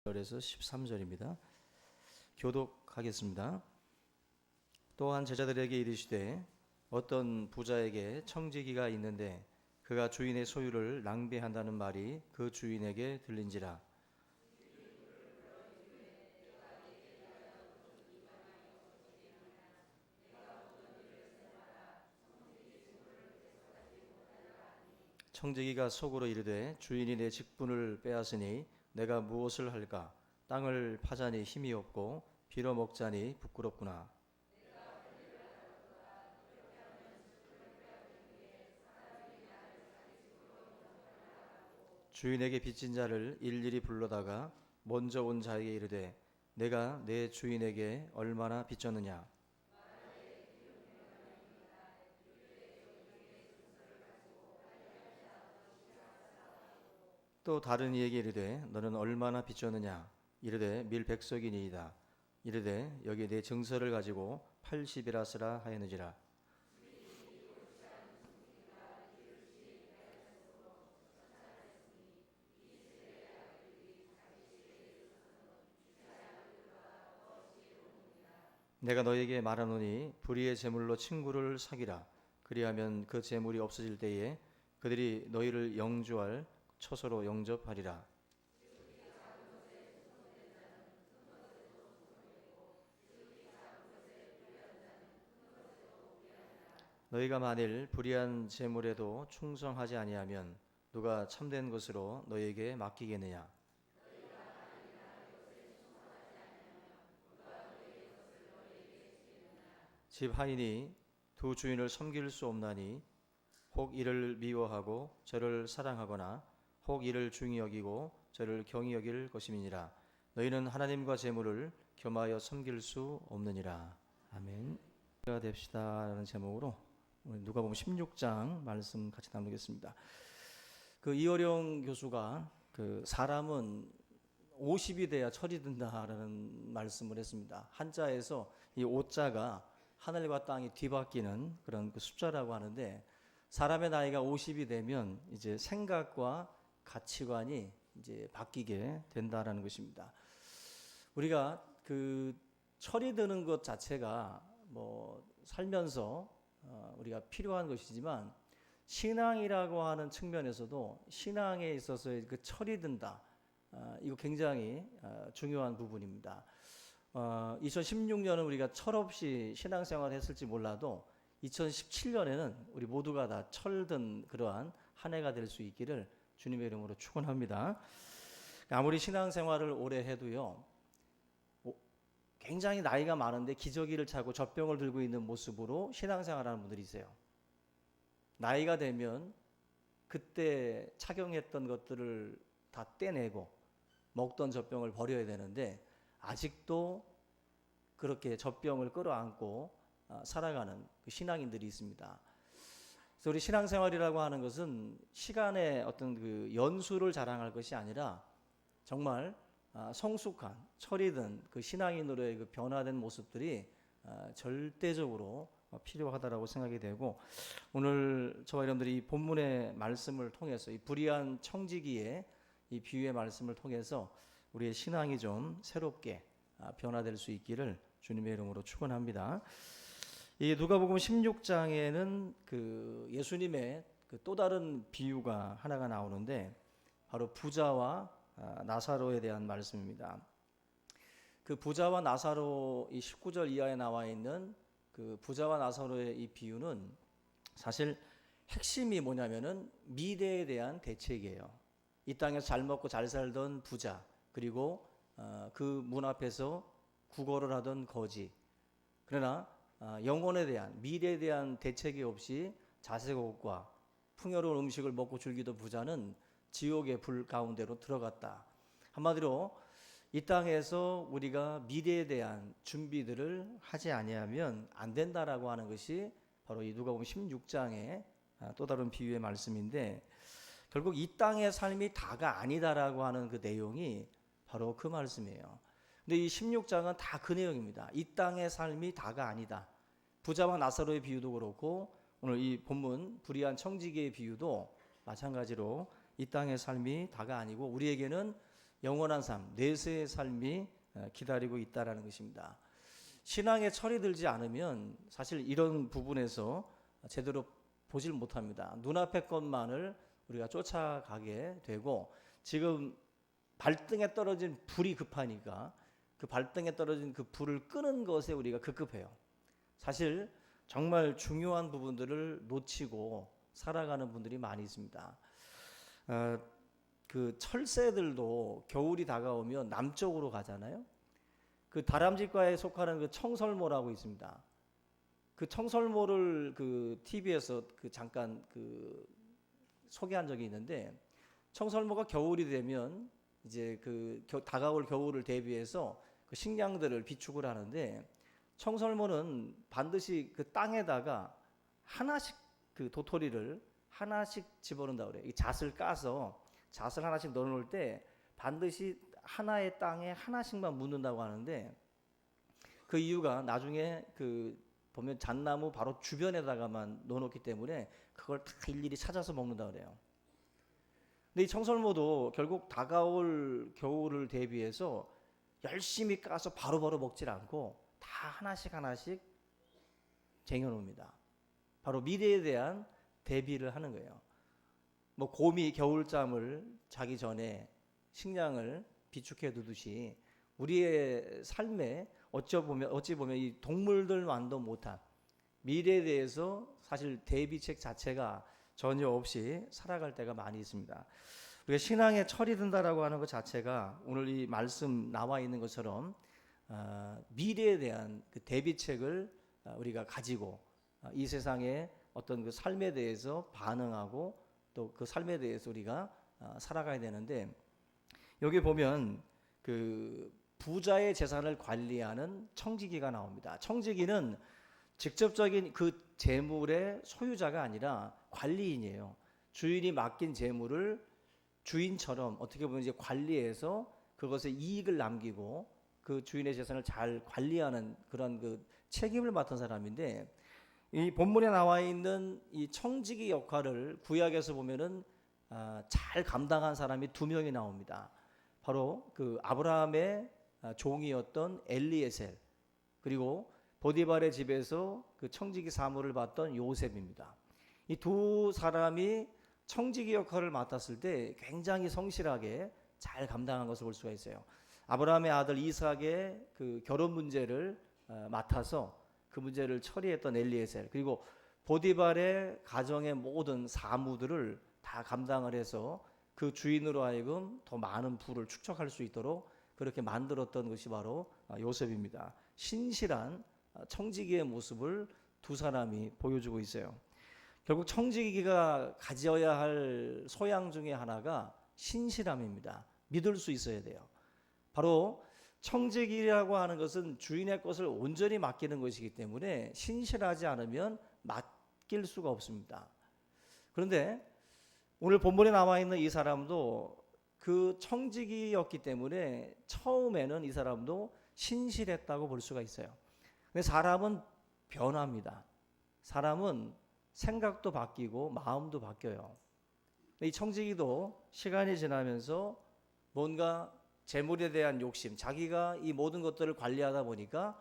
절에서 13절입니다. 교독하겠습니다. 또한 제자들에게 이르시되 어떤 부자에게 청지기가 있는데 그가 주인의 소유를 낭비한다는 말이 그 주인에게 들린지라. 청지기가 속으로 이르되 주인이 내 직분을 빼앗으니 내가 무엇을 할까? 땅을 파자니 힘이 없고 빌어먹자니 부끄럽구나. 주인에게 빚진 자를 일일이 불러다가 먼저 온 자에게 이르되 내가 내 주인에게 얼마나 빚졌느냐. 또 다른 이에게 이르되 너는 얼마나 빚졌느냐. 이르되 밀백석이니이다. 이르되 여기 내 증서를 가지고 80이라 쓰라 하였느니라. 내가 너에게 말하노니 불의의 제물로 친구를 사귀라. 그리하면 그 제물이 없어질 때에 그들이 너희를 영주할 처소로 영접하리라. 너희가 만일 불의한 제물에도 충성하지 아니하면 누가 참된 것으로 너희에게 맡기겠느냐. 집 하인이 두 주인을 섬길 수 없나니 혹 이를 미워하고 저를 사랑하거나 혹 이를 중히 여기고 저를 경히 여길 것임이니라. 너희는 하나님과 재물을 겸하여 섬길 수 없느니라. 아멘. 가 됩시다라는 제목으로 누가복음 16장 말씀 같이 나누겠습니다. 그 이어령 교수가 그 사람은 50이 돼야 철이 든다라는 말씀을 했습니다. 한자에서 이 5자가 하늘과 땅이 뒤바뀌는 그런 그 숫자라고 하는데, 사람의 나이가 50이 되면 이제 생각과 가치관이 이제 바뀌게 된다라는 것입니다. 우리가 그 철이 드는 것 자체가 뭐 살면서 우리가 필요한 것이지만, 신앙이라고 하는 측면에서도 신앙에 있어서의 그 철이 든다, 이거 굉장히 중요한 부분입니다. 2016년은 우리가 철없이 신앙생활을 했을지 몰라도 2017년에는 우리 모두가 다 철든 그러한 한 해가 될 수 있기를 주님의 이름으로 축원합니다. 아무리 신앙생활을 오래 해도요, 굉장히 나이가 많은데 기저귀를 차고 젖병을 들고 있는 모습으로 신앙생활하는 분들이 있어요. 나이가 되면 그때 착용했던 것들을 다 떼내고 먹던 젖병을 버려야 되는데 아직도 그렇게 젖병을 끌어안고 살아가는 그 신앙인들이 있습니다. 그래서 우리 신앙생활이라고 하는 것은 시간의 어떤 그 연수를 자랑할 것이 아니라 정말 성숙한 철이 든 그 신앙인으로의 그 변화된 모습들이 절대적으로 필요하다라고 생각이 되고, 오늘 저와 여러분들이 이 본문의 말씀을 통해서 이 불의한 청지기의 이 비유의 말씀을 통해서 우리의 신앙이 좀 새롭게 변화될 수 있기를 주님의 이름으로 축원합니다. 이 누가복음 16장에는 그 예수님의 그 또 다른 비유가 하나가 나오는데, 바로 부자와 나사로에 대한 말씀입니다. 그 부자와 나사로, 이 19절 이하에 나와 있는 그 부자와 나사로의 이 비유는 사실 핵심이 뭐냐면은 미래에 대한 대책이에요. 이 땅에서 잘 먹고 잘 살던 부자, 그리고 그 문 앞에서 구걸을 하던 거지. 그러나 영혼에 대한, 미래에 대한 대책이 없이 자색옷과 풍요로운 음식을 먹고 즐기던 부자는 지옥의 불 가운데로 들어갔다. 한마디로 이 땅에서 우리가 미래에 대한 준비들을 하지 아니하면 안 된다라고 하는 것이 바로 이 누가복음 16장의 또 다른 비유의 말씀인데, 결국 이 땅의 삶이 다가 아니다라고 하는 그 내용이 바로 그 말씀이에요. 근데 이 16장은 다 그 내용입니다. 이 땅의 삶이 다가 아니다. 부자와 나사로의 비유도 그렇고, 오늘 이 본문 불의한 청지기의 비유도 마찬가지로 이 땅의 삶이 다가 아니고 우리에게는 영원한 삶, 내세의 삶이 기다리고 있다라는 것입니다. 신앙에 철이 들지 않으면 사실 이런 부분에서 제대로 보질 못합니다. 눈앞의 것만을 우리가 쫓아가게 되고, 지금 발등에 떨어진 불이 급하니까 그 발등에 떨어진 그 불을 끄는 것에 우리가 급급해요. 사실 정말 중요한 부분들을 놓치고 살아가는 분들이 많이 있습니다. 그 철새들도 겨울이 다가오면 남쪽으로 가잖아요. 그 다람쥐과에 속하는 그 청설모라고 있습니다. 그 청설모를 그 TV에서 그 잠깐 그 소개한 적이 있는데, 청설모가 겨울이 되면 이제 그 다가올 겨울을 대비해서 그 식량들을 비축을 하는데, 청설모는 반드시 그 땅에다가 하나씩 그 도토리를 하나씩 집어넣는다 그래요. 이 잣을 까서 잣을 하나씩 넣어놓을 때 반드시 하나의 땅에 하나씩만 묻는다고 하는데, 그 이유가 나중에 그 보면 잣나무 바로 주변에다가만 넣어놓기 때문에 그걸 다 일일이 찾아서 먹는다 그래요. 근데 이 청설모도 결국 다가올 겨울을 대비해서 열심히 까서 바로바로 먹질 않고 다 하나씩 하나씩 쟁여놓습니다. 바로 미래에 대한 대비를 하는 거예요. 뭐 곰이 겨울잠을 자기 전에 식량을 비축해 두듯이 우리의 삶에 어찌 보면 이 동물들만도 못한 미래에 대해서 사실 대비책 자체가 전혀 없이 살아갈 때가 많이 있습니다. 우리가 신앙에 철이 든다라고 하는 것 자체가 오늘 이 말씀 나와 있는 것처럼 미래에 대한 그 대비책을 우리가 가지고 이 세상의 어떤 그 삶에 대해서 반응하고 또 그 삶에 대해서 우리가 살아가야 되는데, 여기 보면 그 부자의 재산을 관리하는 청지기가 나옵니다. 청지기는 직접적인 그 재물의 소유자가 아니라 관리인이에요. 주인이 맡긴 재물을 주인처럼 어떻게 보면 이제 관리해서 그것에 이익을 남기고 그 주인의 재산을 잘 관리하는 그런 그 책임을 맡은 사람인데, 이 본문에 나와 있는 이 청지기 역할을 구약에서 보면은 잘 감당한 사람이 두 명이 나옵니다. 바로 그 아브라함의 종이었던 엘리에셀, 그리고 보디발의 집에서 그 청지기 사무를 받던 요셉입니다. 이 두 사람이 청지기 역할을 맡았을 때 굉장히 성실하게 잘 감당한 것을 볼 수가 있어요. 아브라함의 아들 이삭의 그 결혼 문제를 맡아서 그 문제를 처리했던 엘리에셀, 그리고 보디발의 가정의 모든 사무들을 다 감당을 해서 그 주인으로 하여금 더 많은 부를 축적할 수 있도록 그렇게 만들었던 것이 바로 요셉입니다. 신실한 청지기의 모습을 두 사람이 보여주고 있어요. 결국 청지기가 가져야 할 소양 중에 하나가 신실함입니다. 믿을 수 있어야 돼요. 바로 청지기라고 하는 것은 주인의 것을 온전히 맡기는 것이기 때문에 신실하지 않으면 맡길 수가 없습니다. 그런데 오늘 본문에 나와 있는 이 사람도 그 청지기였기 때문에 처음에는 이 사람도 신실했다고 볼 수가 있어요. 근데 사람은 변합니다. 사람은 생각도 바뀌고 마음도 바뀌어요. 이 청지기도 시간이 지나면서 뭔가 재물에 대한 욕심, 자기가 이 모든 것들을 관리하다 보니까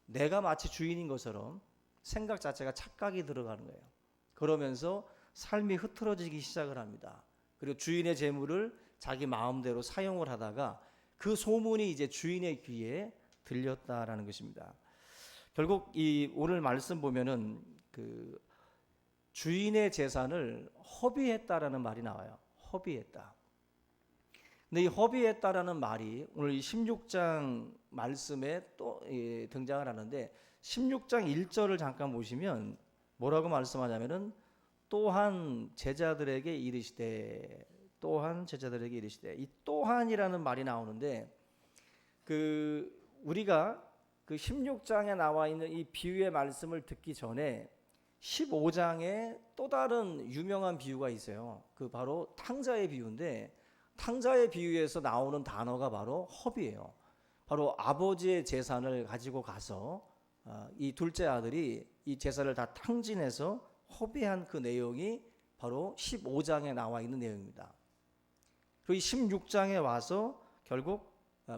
내가 마치 주인인 것처럼 생각 자체가 착각이 들어가는 거예요. 그러면서 삶이 흐트러지기 시작을 합니다. 그리고 주인의 재물을 자기 마음대로 사용을 하다가 그 소문이 이제 주인의 귀에 들렸다라는 것입니다. 결국 이 오늘 말씀 보면은 그 주인의 재산을 허비했다라는 말이 나와요. 허비했다. 근데 이 허비했다라는 말이 오늘 이 16장 말씀에 또 등장을 하는데, 16장 1절을 잠깐 보시면 뭐라고 말씀하냐면은 또한 제자들에게 이르시되, 또한 제자들에게 이르시되, 이 또한이라는 말이 나오는데, 그 우리가 그 16장에 나와 있는 이 비유의 말씀을 듣기 전에 15장에 또 다른 유명한 비유가 있어요. 그 바로 탕자의 비유인데, 탕자의 비유에서 나오는 단어가 바로 허비예요. 바로 아버지의 재산을 가지고 가서 이 둘째 아들이 이 재산을 다 탕진해서 허비한 그 내용이 바로 15장에 나와 있는 내용입니다. 그리고 16장에 와서 결국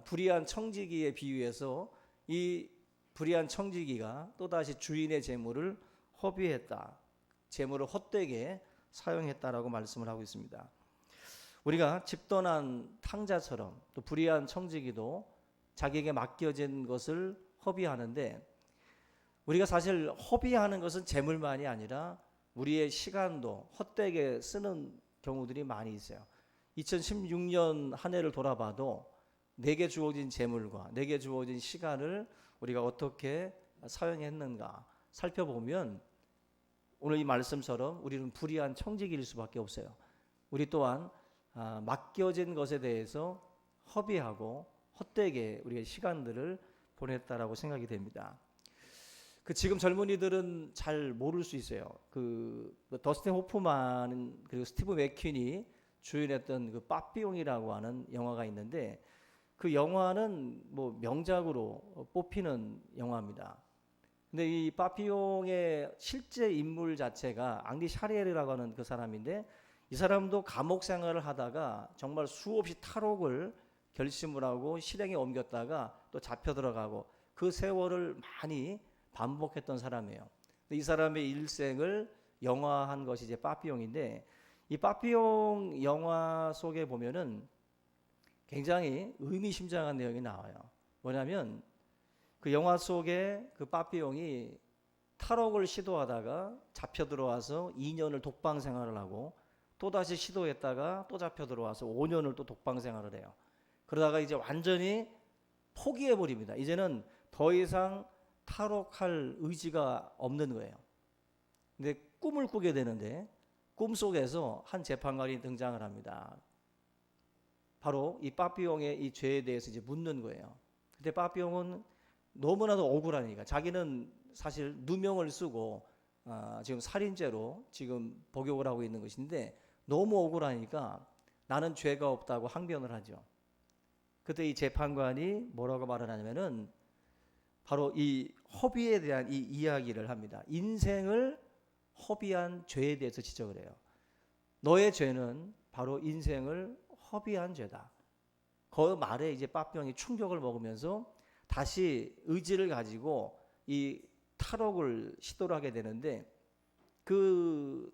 불의한 청지기에 비유해서 이 불의한 청지기가 또다시 주인의 재물을 허비했다. 재물을 헛되게 사용했다라고 말씀을 하고 있습니다. 우리가 집 떠난 탕자처럼 또 불의한 청지기도 자기에게 맡겨진 것을 허비하는데, 우리가 사실 허비하는 것은 재물만이 아니라 우리의 시간도 헛되게 쓰는 경우들이 많이 있어요. 2016년 한 해를 돌아봐도 내게 주어진 재물과 내게 주어진 시간을 우리가 어떻게 사용했는가 살펴보면 오늘 이 말씀처럼 우리는 불의한 청지기일 수밖에 없어요. 우리 또한 맡겨진 것에 대해서 허비하고 헛되게 우리의 시간들을 보냈다라고 생각이 됩니다. 지금 젊은이들은 잘 모를 수 있어요. 더스틴 호프만 그리고 스티브 맥퀸이 주연했던 빠삐용이라고 하는 영화가 있는데, 그 영화는 뭐 명작으로 뽑히는 영화입니다. 근데 이 빠삐용의 실제 인물 자체가 앙리 샤리에르라고 하는 그 사람인데, 이 사람도 감옥 생활을 하다가 정말 수없이 탈옥을 결심을 하고 실행에 옮겼다가 또 잡혀 들어가고 그 세월을 많이 반복했던 사람이에요. 이 사람의 일생을 영화한 것이 이제 빠삐용인데, 이 빠삐용 영화 속에 보면은 굉장히 의미심장한 내용이 나와요. 뭐냐면 그 영화 속에 그 빠삐용이 탈옥을 시도하다가 잡혀 들어와서 2년을 독방 생활을 하고 또다시 시도했다가 또 잡혀 들어와서 5년을 또 독방 생활을 해요. 그러다가 이제 완전히 포기해 버립니다. 이제는 더 이상 탈옥할 의지가 없는 거예요. 근데 꿈을 꾸게 되는데 꿈속에서 한 재판관이 등장을 합니다. 바로 이 빠삐용의 이 죄에 대해서 이제 묻는 거예요. 근데 빠삐용은 너무나도 억울하니까, 자기는 사실 누명을 쓰고 지금 살인죄로 지금 복역을 하고 있는 것인데 너무 억울하니까 나는 죄가 없다고 항변을 하죠. 그때 이 재판관이 뭐라고 말을 하냐면은 바로 이 허비에 대한 이 이야기를 합니다. 인생을 허비한 죄에 대해서 지적을 해요. 너의 죄는 바로 인생을 허비한 죄다. 그 말에 이제 빠삐용이 충격을 먹으면서 다시 의지를 가지고 이 탈옥을 시도를 하게 되는데, 그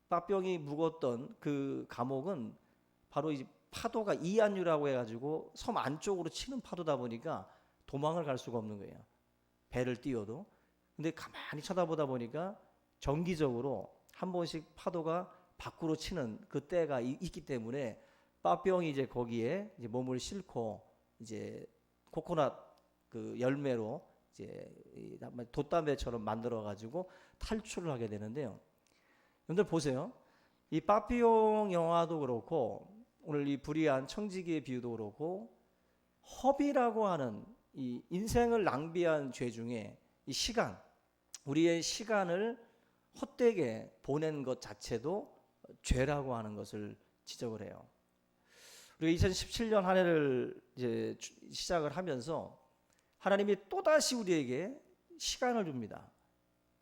빠삐용이 묵었던 그 감옥은 바로 이 파도가 이안류라고 해가지고 섬 안쪽으로 치는 파도다 보니까 도망을 갈 수가 없는 거예요. 배를 띄워도. 근데 가만히 쳐다보다 보니까 정기적으로 한 번씩 파도가 밖으로 치는 그 때가 있기 때문에 빠삐용이 이제 거기에 이제 몸을 싣고 이제 코코넛 그 열매로 이제 돛담배처럼 만들어 가지고 탈출을 하게 되는데요. 여러분들 보세요. 이 빠삐용 영화도 그렇고 오늘 이 불의한 청지기의 비유도 그렇고, 허비라고 하는 이 인생을 낭비한 죄 중에 이 시간, 우리의 시간을 헛되게 보낸 것 자체도 죄라고 하는 것을 지적을 해요. 우리가 2017년 한 해를 이제 시작을 하면서 하나님이 또다시 우리에게 시간을 줍니다.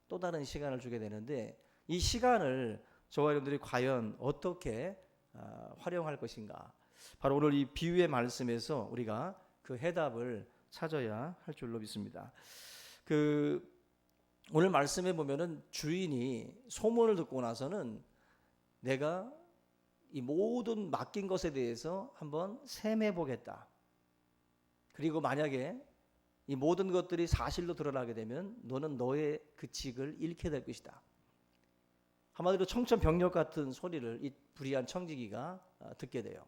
또 다른 시간을 주게 되는데, 이 시간을 저와 여러분들이 과연 어떻게 활용할 것인가, 바로 오늘 이 비유의 말씀에서 우리가 그 해답을 찾아야 할 줄로 믿습니다. 오늘 말씀에 보면은 주인이 소문을 듣고 나서는 내가 이 모든 맡긴 것에 대해서 한번 셈해 보겠다. 그리고 만약에 이 모든 것들이 사실로 드러나게 되면 너는 너의 그 직을 잃게 될 것이다. 한마디로 청천벽력 같은 소리를 이 불의한 청지기가 듣게 돼요.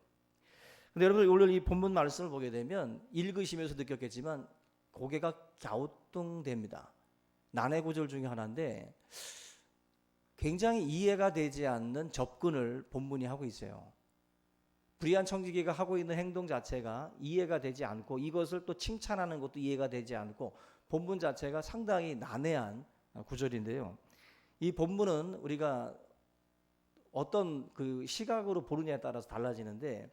근데 여러분 오늘 이 본문 말씀을 보게 되면 읽으시면서 느꼈겠지만 고개가 갸우뚱됩니다. 난해 구절 중에 하나인데 굉장히 이해가 되지 않는 접근을 본문이 하고 있어요. 불의한 청지기가 하고 있는 행동 자체가 이해가 되지 않고, 이것을 또 칭찬하는 것도 이해가 되지 않고, 본문 자체가 상당히 난해한 구절인데요. 이 본문은 우리가 어떤 그 시각으로 보느냐에 따라서 달라지는데,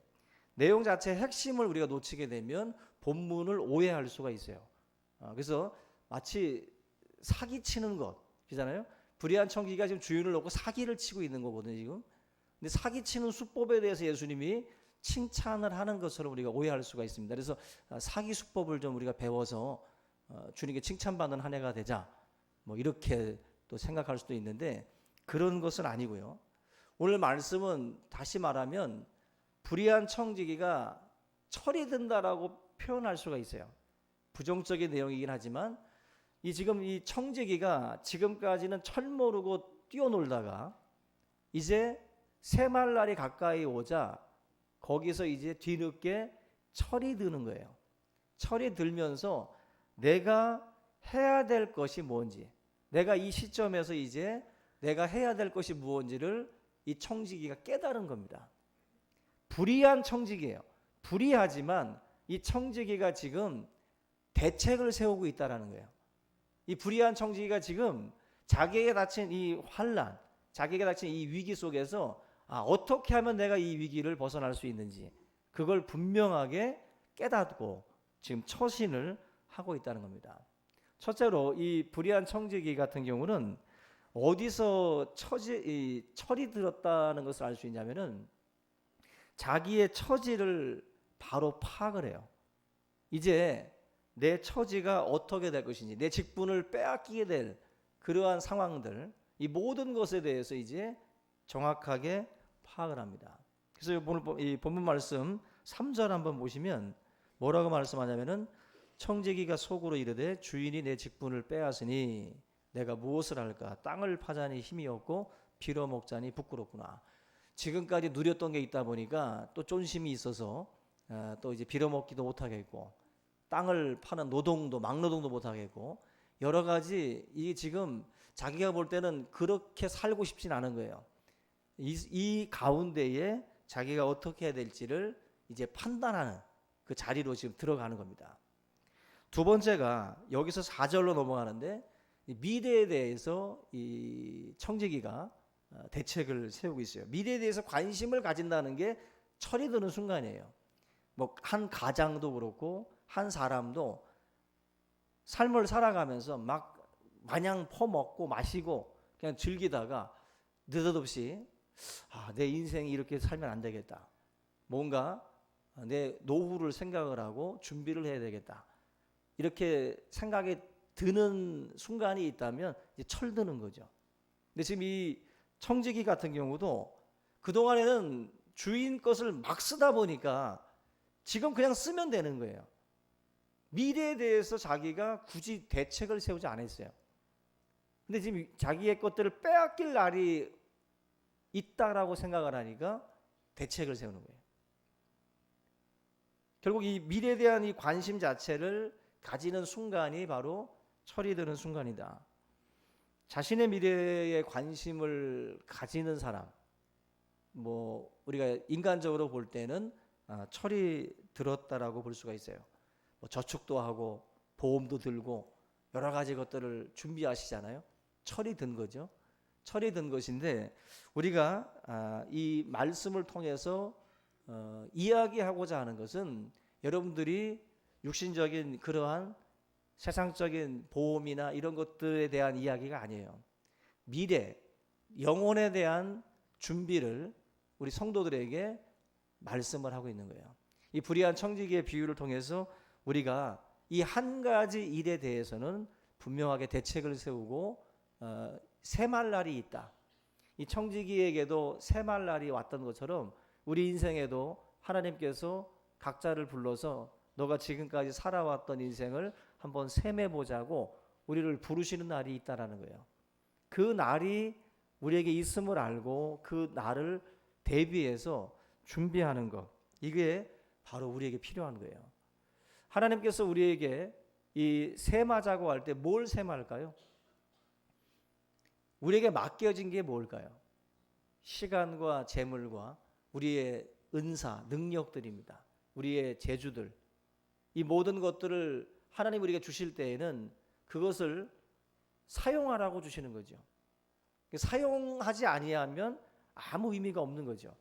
내용 자체의 핵심을 우리가 놓치게 되면 본문을 오해할 수가 있어요. 그래서 마치 사기치는 것이잖아요. 불의한 청지기가 지금 주인을 놓고 사기를 치고 있는 거거든요, 지금. 근데 사기치는 수법에 대해서 예수님이 칭찬을 하는 것처럼 우리가 오해할 수가 있습니다. 그래서 사기 수법을 좀 우리가 배워서 주님께 칭찬받는 한 해가 되자, 뭐 이렇게 또 생각할 수도 있는데 그런 것은 아니고요. 오늘 말씀은 다시 말하면 불의한 청지기가 철이 든다라고 표현할 수가 있어요. 부정적인 내용이긴 하지만 지금 이 청지기가 지금까지는 철 모르고 뛰어놀다가 이제 새말날이 가까이 오자 거기서 이제 뒤늦게 철이 드는 거예요. 철이 들면서 내가 해야 될 것이 뭔지, 내가 이 시점에서 이제 내가 해야 될 것이 무엇인지를 이 청지기가 깨달은 겁니다. 불의한 청지기예요. 불의하지만 이 청지기가 지금 대책을 세우고 있다는 거예요. 이 불의한 청지기가 지금 자기에게 닥친 이 환난, 자기에게 닥친 이 위기 속에서 어떻게 하면 내가 이 위기를 벗어날 수 있는지 그걸 분명하게 깨닫고 지금 처신을 하고 있다는 겁니다. 첫째로 이 불의한 청지기 같은 경우는 어디서 철이 들었다는 것을 알 수 있냐면은 자기의 처지를 바로 파악을 해요. 이제 내 처지가 어떻게 될 것인지, 내 직분을 빼앗기게 될 그러한 상황들, 이 모든 것에 대해서 이제 정확하게 파악을 합니다. 그래서 오늘 이 본문 말씀 3절 한번 보시면 뭐라고 말씀하냐면은 청지기가 속으로 이르되 주인이 내 직분을 빼앗으니 내가 무엇을 할까? 땅을 파자니 힘이 없고 빌어먹자니 부끄럽구나. 지금까지 누렸던 게 있다 보니까 또 쫀심이 있어서 또 이제 빌어먹기도 못하겠고 땅을 파는 노동도 막노동도 못하겠고 여러 가지 이 지금 자기가 볼 때는 그렇게 살고 싶진 않은 거예요. 이 가운데에 자기가 어떻게 해야 될지를 이제 판단하는 그 자리로 지금 들어가는 겁니다. 두 번째가 여기서 4절로 넘어가는데 미래에 대해서 이 청지기가 대책을 세우고 있어요. 미래에 대해서 관심을 가진다는 게 철이 드는 순간이에요. 뭐 한 가장도 그렇고 한 사람도 삶을 살아가면서 막 마냥 퍼먹고 마시고 그냥 즐기다가 느닷없이 내 인생이 이렇게 살면 안 되겠다. 뭔가 내 노후를 생각을 하고 준비를 해야 되겠다. 이렇게 생각이 드는 순간이 있다면 이제 철드는 거죠. 근데 지금 이 청지기 같은 경우도 그동안에는 주인 것을 막 쓰다 보니까 지금 그냥 쓰면 되는 거예요. 미래에 대해서 자기가 굳이 대책을 세우지 않았어요. 근데 지금 자기의 것들을 빼앗길 날이 있다라고 생각을 하니까 대책을 세우는 거예요. 결국 이 미래에 대한 이 관심 자체를 가지는 순간이 바로 철이 드는 순간이다. 자신의 미래에 관심을 가지는 사람, 뭐 우리가 인간적으로 볼 때는 철이 들었다라고 볼 수가 있어요. 뭐 저축도 하고 보험도 들고 여러 가지 것들을 준비하시잖아요. 철이 든 거죠. 철이 든 것인데 우리가 이 말씀을 통해서 이야기하고자 하는 것은 여러분들이 육신적인 그러한 세상적인 보험이나 이런 것들에 대한 이야기가 아니에요. 미래, 영혼에 대한 준비를 우리 성도들에게 말씀을 하고 있는 거예요. 이 불의한 청지기의 비유를 통해서 우리가 이 한 가지 일에 대해서는 분명하게 대책을 세우고 새말날이 있다. 이 청지기에게도 새말날이 왔던 것처럼 우리 인생에도 하나님께서 각자를 불러서 너가 지금까지 살아왔던 인생을 한번 셈해보자고 우리를 부르시는 날이 있다라는 거예요. 그 날이 우리에게 있음을 알고 그 날을 대비해서 준비하는 것, 이게 바로 우리에게 필요한 거예요. 하나님께서 우리에게 이 셈하자고 할 때 뭘 셈할까요? 우리에게 맡겨진 게 뭘까요? 시간과 재물과 우리의 은사, 능력들입니다. 우리의 재주들, 이 모든 것들을 하나님 우리에게 주실 때에는 그것을 사용하라고 주시는 거죠. 사용하지 아니하면 아무 의미가 없는 거죠.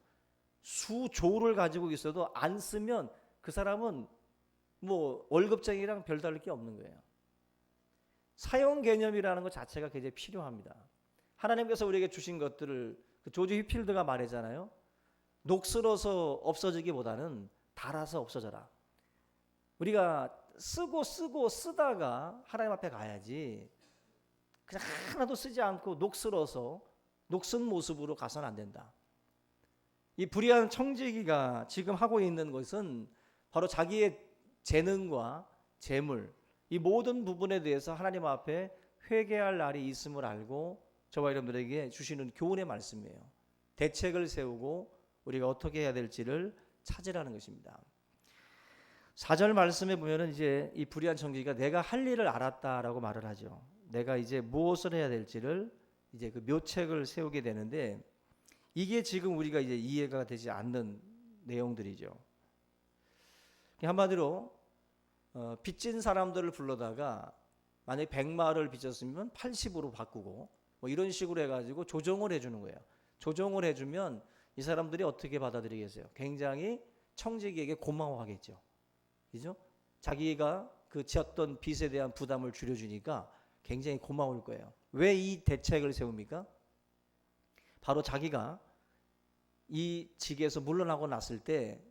수조를 가지고 있어도 안 쓰면 그 사람은 뭐 월급쟁이랑 별다를 게 없는 거예요. 사용 개념이라는 것 자체가 굉장히 필요합니다. 하나님께서 우리에게 주신 것들을 조지 휘필드가 말하잖아요. 녹슬어서 없어지기보다는 닳아서 없어져라. 우리가 쓰고 쓰다가 하나님 앞에 가야지 그냥 하나도 쓰지 않고 녹슬어서 녹슨 모습으로 가서는 안 된다. 이 불의한 청지기가 지금 하고 있는 것은 바로 자기의 재능과 재물, 이 모든 부분에 대해서 하나님 앞에 회개할 날이 있음을 알고 저와 여러분들에게 주시는 교훈의 말씀이에요. 대책을 세우고 우리가 어떻게 해야 될지를 찾으라는 것입니다. 4절 말씀에 보면은 이제 이 불의한 청지기가 내가 할 일을 알았다라고 말을 하죠. 내가 이제 무엇을 해야 될지를 이제 그 묘책을 세우게 되는데 이게 지금 우리가 이제 이해가 되지 않는 내용들이죠. 한마디로 빚진 사람들을 불러다가 만약에 100마를 빚졌으면 80으로 바꾸고 뭐 이런 식으로 해가지고 조정을 해주는 거예요. 조정을 해주면 이 사람들이 어떻게 받아들이겠어요? 굉장히 청지기에게 고마워하겠죠. 그죠? 자기가 그 지었던 빚에 대한 부담을 줄여주니까 굉장히 고마울 거예요. 왜 이 대책을 세웁니까? 바로 자기가 이 직에서 물러나고 났을 때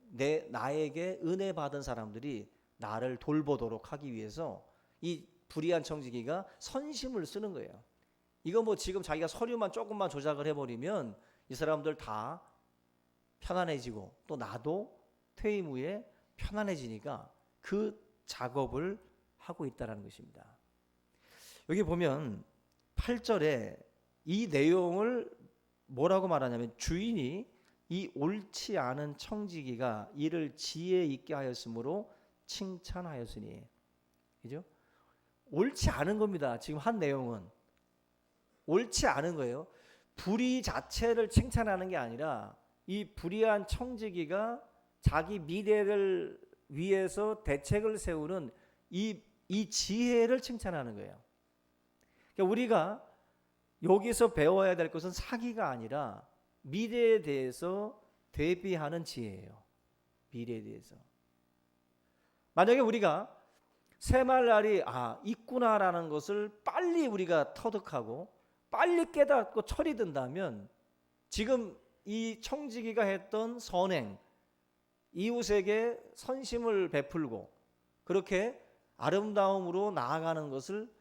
나에게 은혜 받은 사람들이 나를 돌보도록 하기 위해서 이 불의한 청지기가 선심을 쓰는 거예요. 이거 뭐 지금 자기가 서류만 조금만 조작을 해버리면 이 사람들 다 편안해지고 또 나도 퇴임 후에 편안해지니까 그 작업을 하고 있다는 것입니다. 여기 보면 8절에 이 내용을 뭐라고 말하냐면 주인이 이 옳지 않은 청지기가 이를 지혜 있게 하였으므로 칭찬하였으니. 그죠? 옳지 않은 겁니다. 지금 한 내용은 옳지 않은 거예요. 불의 자체를 칭찬하는 게 아니라 이 불의한 청지기가 자기 미래를 위해서 대책을 세우는 이 지혜를 칭찬하는 거예요. 그러니까 우리가 여기서 배워야 될 것은 사기가 아니라 미래에 대해서 대비하는 지혜예요. 미래에 대해서. 만약에 우리가 새말날이 있구나라는 것을 빨리 우리가 터득하고 빨리 깨닫고 철이 든다면 지금 이 청지기가 했던 선행, 이웃에게 선심을 베풀고 그렇게 아름다움으로 나아가는 것을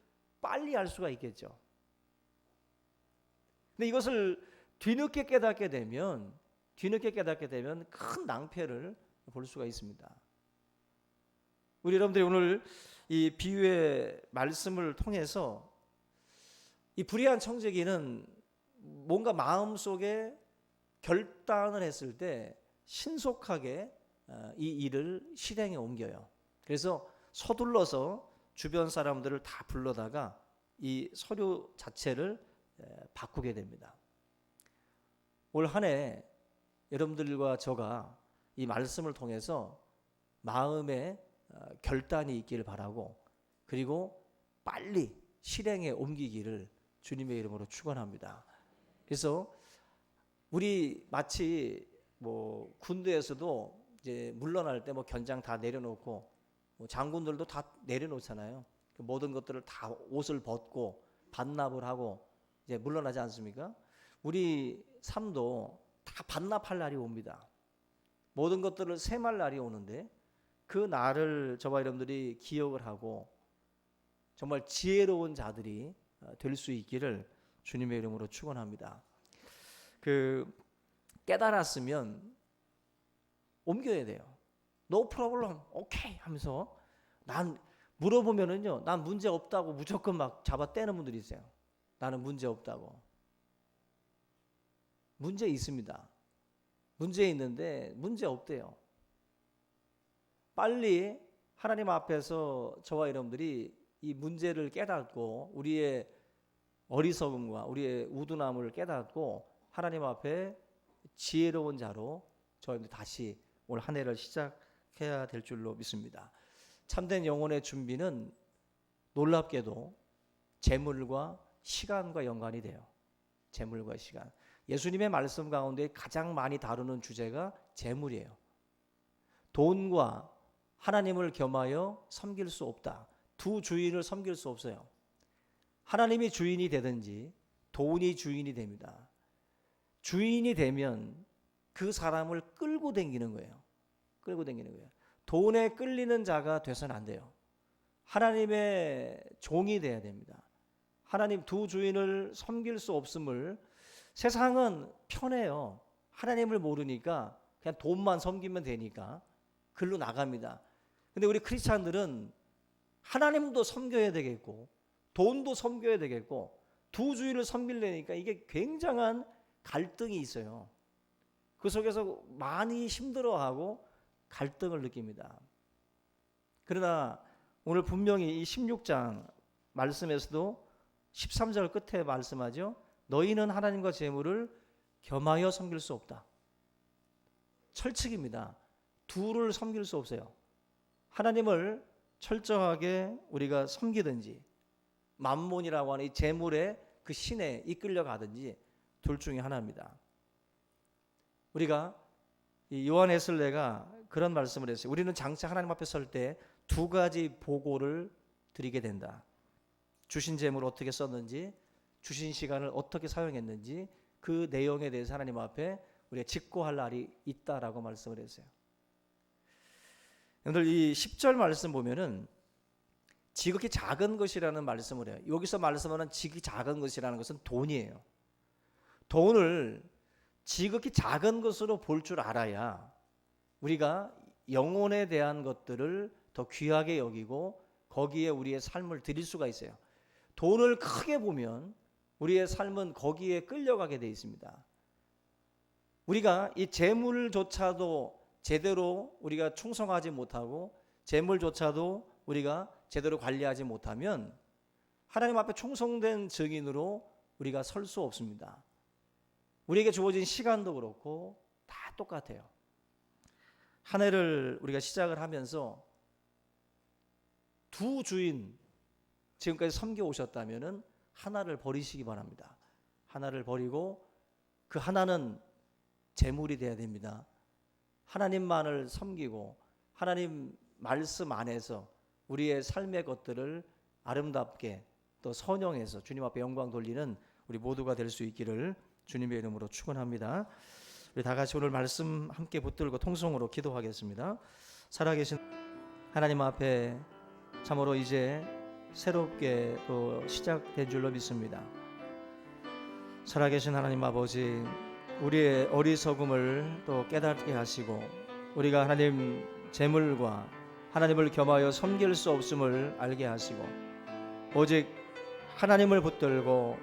빨리 알 수가 있겠죠. 근데 이것을 뒤늦게 깨닫게 되면 큰 낭패를 볼 수가 있습니다. 우리 여러분들이 오늘 이 비유의 말씀을 통해서 이 불의한 청지기는 뭔가 마음속에 결단을 했을 때 신속하게 이 일을 실행에 옮겨요. 그래서 서둘러서 주변 사람들을 다 불러다가 이 서류 자체를 바꾸게 됩니다. 올 한 해 여러분들과 저가 이 말씀을 통해서 마음에 결단이 있기를 바라고 그리고 빨리 실행에 옮기기를 주님의 이름으로 축원합니다. 그래서 우리 마치 뭐 군대에서도 이제 물러날 때 뭐 견장 다 내려놓고 뭐 장군들도 다 내려놓잖아요. 그 모든 것들을 다 옷을 벗고 반납을 하고 이제 물러나지 않습니까? 우리 삶도 다 반납할 날이 옵니다. 모든 것들을 셈할 날이 오는데 그 날을 저와 여러분들이 기억을 하고 정말 지혜로운 자들이 될 수 있기를 주님의 이름으로 축원합니다. 그 깨달았으면 옮겨야 돼요. No problem, okay 하면서 난 물어보면은요, 난 문제 없다고 무조건 막 잡아떼는 분들이 있어요. 나는 문제 없다고. 문제 있습니다. 문제 있는데 문제 없대요. 빨리 하나님 앞에서 저와 여러분들이 이 문제를 깨닫고 우리의 어리석음과 우리의 우둔함을 깨닫고 하나님 앞에 지혜로운 자로 저희들 다시 올 한 해를 시작해야 될 줄로 믿습니다. 참된 영혼의 준비는 놀랍게도 재물과 시간과 연관이 돼요. 재물과 시간. 예수님의 말씀 가운데 가장 많이 다루는 주제가 재물이에요. 돈과 하나님을 겸하여 섬길 수 없다. 두 주인을 섬길 수 없어요. 하나님이 주인이 되든지 돈이 주인이 됩니다. 주인이 되면 그 사람을 끌고 다니는 거예요. 끌고 다니는 거예요. 돈에 끌리는 자가 돼서는 안 돼요. 하나님의 종이 돼야 됩니다. 하나님 두 주인을 섬길 수 없음을, 세상은 편해요. 하나님을 모르니까 그냥 돈만 섬기면 되니까 글로 나갑니다. 근데 우리 크리스찬들은 하나님도 섬겨야 되겠고 돈도 섬겨야 되겠고 두 주인을 섬기려니까 이게 굉장한 갈등이 있어요. 그 속에서 많이 힘들어하고 갈등을 느낍니다. 그러나 오늘 분명히 이 16장 말씀에서도 13절 끝에 말씀하죠. 너희는 하나님과 재물을 겸하여 섬길 수 없다. 철칙입니다. 둘을 섬길 수 없어요. 하나님을 철저하게 우리가 섬기든지 만몬이라고 하는 이 재물의 그 신에 이끌려 가든지 둘 중에 하나입니다. 우리가 이 요한 웨슬레가 그런 말씀을 했어요. 우리는 장차 하나님 앞에 설 때 두 가지 보고를 드리게 된다. 주신 재물을 어떻게 썼는지, 주신 시간을 어떻게 사용했는지 그 내용에 대해서 하나님 앞에 우리가 직고할 날이 있다라고 말씀을 했어요. 여러분들 이 10절 말씀 보면은 지극히 작은 것이라는 말씀을 해요. 여기서 말씀하는 지극히 작은 것이라는 것은 돈이에요. 돈을 지극히 작은 것으로 볼 줄 알아야 우리가 영혼에 대한 것들을 더 귀하게 여기고 거기에 우리의 삶을 드릴 수가 있어요. 돈을 크게 보면 우리의 삶은 거기에 끌려가게 돼 있습니다. 우리가 이 재물조차도 제대로 우리가 충성하지 못하고 재물조차도 우리가 제대로 관리하지 못하면 하나님 앞에 충성된 증인으로 우리가 설 수 없습니다. 우리에게 주어진 시간도 그렇고 다 똑같아요. 한 해를 우리가 시작을 하면서 두 주인 지금까지 섬겨 오셨다면은 하나를 버리시기 바랍니다. 하나를 버리고 그 하나는 재물이 돼야 됩니다. 하나님만을 섬기고 하나님 말씀 안에서 우리의 삶의 것들을 아름답게 또 선영해서 주님 앞에 영광 돌리는 우리 모두가 될 수 있기를 주님의 이름으로 축원합니다. 우리 다 같이 오늘 말씀 함께 붙들고 통성으로 기도하겠습니다. 살아계신 하나님 앞에 참으로 이제 새롭게 또 시작된 줄로 믿습니다. 살아계신 하나님 아버지, 우리의 어리석음을 또 깨닫게 하시고 우리가 하나님 재물과 하나님을 겸하여 섬길 수 없음을 알게 하시고 오직 하나님을 붙들고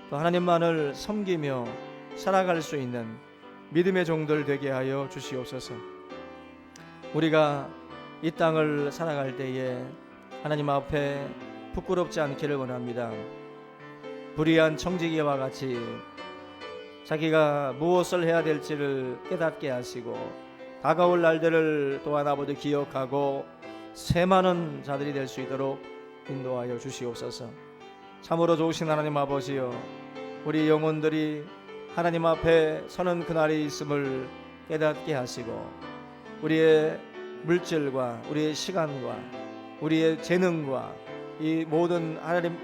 또 하나님만을 섬기며 살아갈 수 있는 믿음의 종들 되게 하여 주시옵소서. 우리가 이 땅을 살아갈 때에 하나님 앞에 부끄럽지 않기를 원합니다. 불의한 청지기와 같이 자기가 무엇을 해야 될지를 깨닫게 하시고 다가올 날들을 또한 아버지 기억하고 세많은 자들이 될 수 있도록 인도하여 주시옵소서. 참으로 좋으신 하나님 아버지여, 우리 영혼들이 하나님 앞에 서는 그날이 있음을 깨닫게 하시고 우리의 물질과 우리의 시간과 우리의 재능과 이 모든 하나님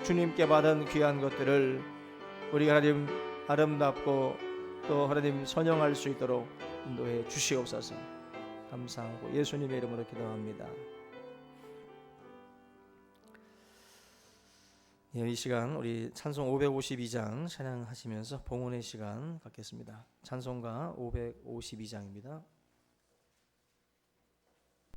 주님께 받은 귀한 것들을 우리가 하나님 아름답고 또 하나님 선영할 수 있도록 인도해 주시옵소서. 감사하고 예수님의 이름으로 기도합니다. 이 시간 우리 찬송 552장 찬양하시면서 봉헌의 시간 갖겠습니다. 찬송가 552장입니다.